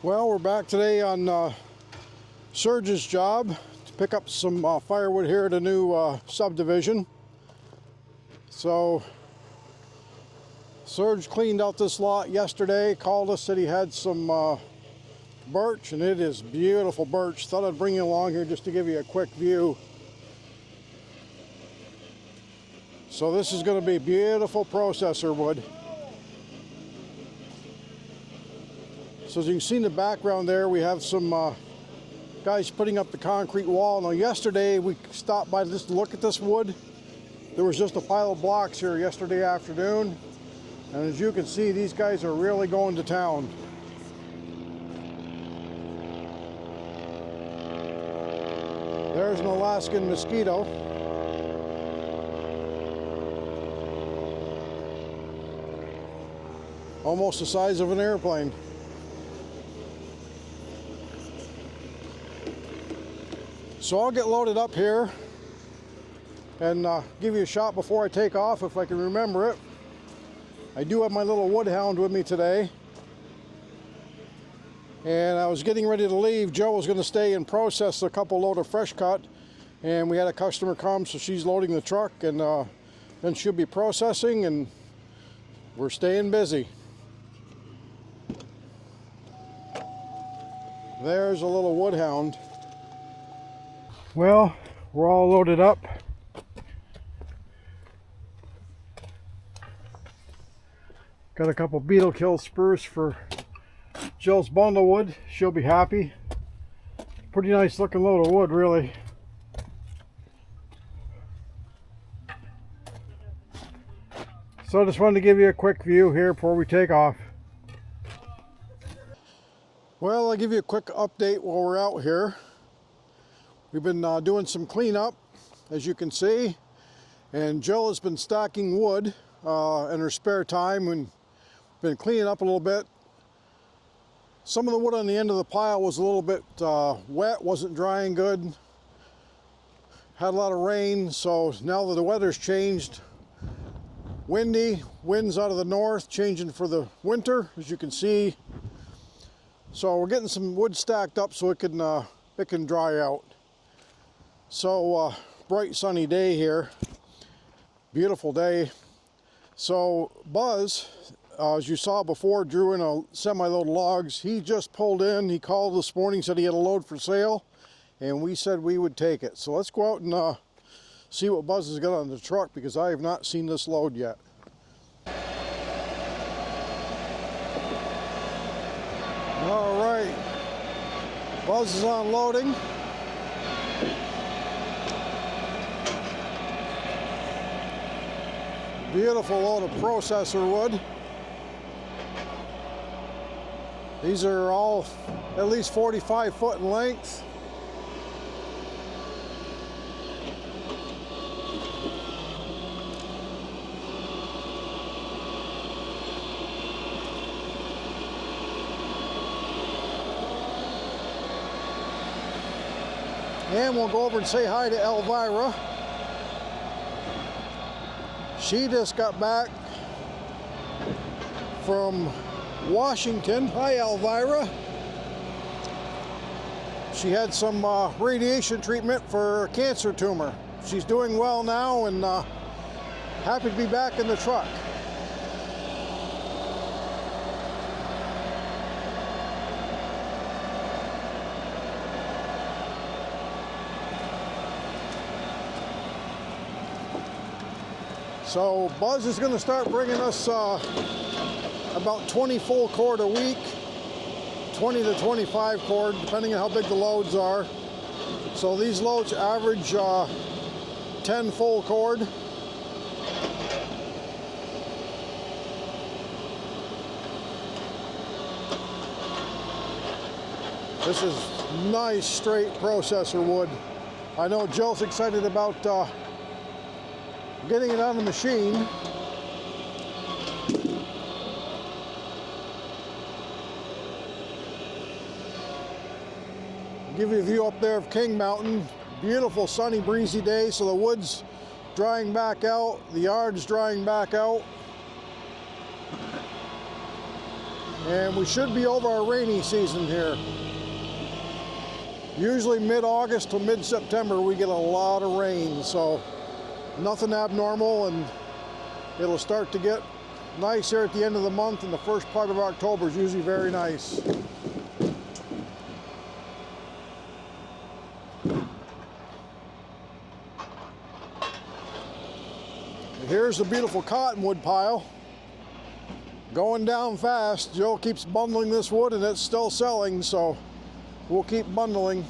Well, we're back today on Serge's job to pick up some firewood here at a new subdivision. So Serge cleaned out this lot yesterday, called us, said he had some birch, and it is beautiful birch. Thought I'd bring you along here just to give you a quick view. So this is going to be beautiful processor wood. So as you can see in the background there, we have some guys putting up the concrete wall. Now yesterday we stopped by just to look at this wood. There was just a pile of blocks here yesterday afternoon. And as you can see, these guys are really going to town. There's an Alaskan mosquito. Almost the size of an airplane. So I'll get loaded up here and give you a shot before I take off if I can remember it. I do have my little woodhound with me today. And I was getting ready to leave. Joe was going to stay and process a couple load of fresh cut. And we had a customer come, so she's loading the truck, and then she'll be processing, and we're staying busy. There's a little woodhound. Well, we're all loaded up. Got a couple beetle kill spruce for Jill's bundle wood. She'll be happy. Pretty nice looking load of wood, really. So I just wanted to give you a quick view here before we take off. Well, I'll give you a quick update while we're out here. We've been doing some cleanup, as you can see, and Jill has been stacking wood in her spare time and been cleaning up a little bit. Some of the wood on the end of the pile was a little bit wet, wasn't drying good. Had a lot of rain, so now that the weather's changed, windy, winds out of the north, changing for the winter, as you can see. So we're getting some wood stacked up so it can dry out. So bright sunny day here, beautiful day. So Buzz, as you saw before, drew in a semi-load of logs. He just pulled in. He called this morning, said he had a load for sale, and we said we would take it. So let's go out and see what Buzz has got on the truck, because I have not seen this load yet. All right, Buzz is unloading. Beautiful load of processor wood. These are all at least 45 foot in length. And we'll go over and say hi to Elvira. She just got back from Washington. Hi, Elvira. She had some radiation treatment for a cancer tumor. She's doing well now and happy to be back in the truck. So Buzz is going to start bringing us about 20 full cord a week, 20 to 25 cord, depending on how big the loads are. So these loads average 10 full cord. This is nice straight processor wood. I know Jill's excited about getting it on the machine. Give you a view up there of King Mountain. Beautiful sunny breezy day, so the wood's drying back out, the yard's drying back out. and we should be over our rainy season here. Usually mid-August to mid-September we get a lot of rain, so nothing abnormal, and it'll start to get nice here at the end of the month, and the first part of October is usually very nice. Here's the beautiful cottonwood pile. Going down fast. Joe keeps bundling this wood and it's still selling, so we'll keep bundling.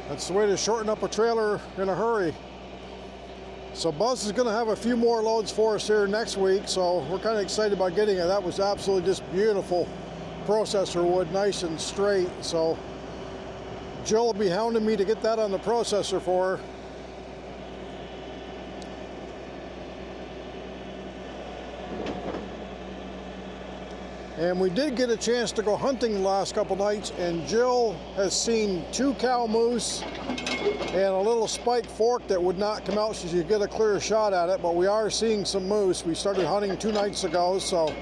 That's the way to shorten up a trailer in a hurry. So Buzz is going to have a few more loads for us here next week, so we're kind of excited about getting it. That was absolutely just beautiful processor wood, nice and straight. So Jill will be hounding me to get that on the processor for her. And we did get a chance to go hunting the last couple nights, and Jill has seen 2 cow moose and a little spiked fork that would not come out so you could get a clear shot at it, but we are seeing some moose. We started hunting 2 nights ago, so.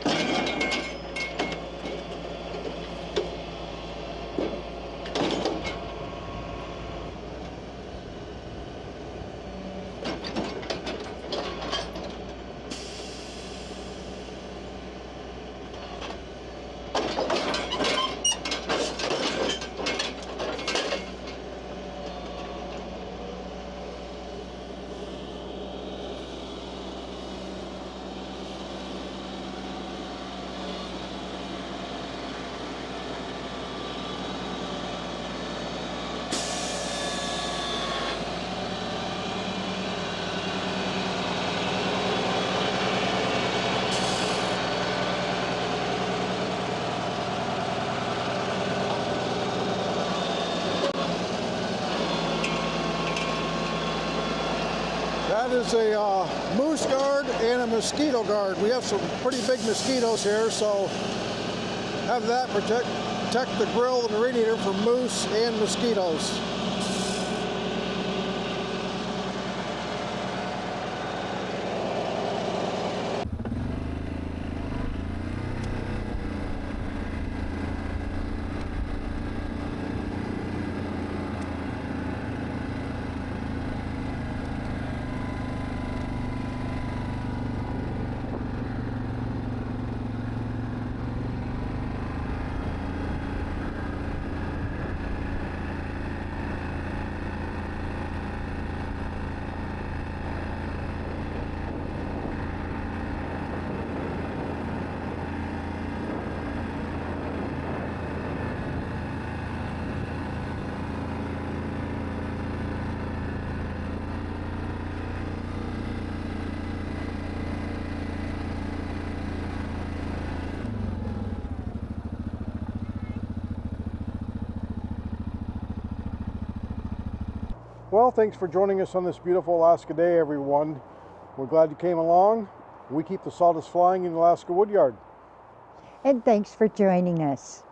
That is a moose guard and a mosquito guard. We have some pretty big mosquitoes here, so have that protect the grill and the radiator from moose and mosquitoes. Well, thanks for joining us on this beautiful Alaska day, everyone. We're glad you came along. We keep the sawdust flying in Alaska Woodyard. And thanks for joining us.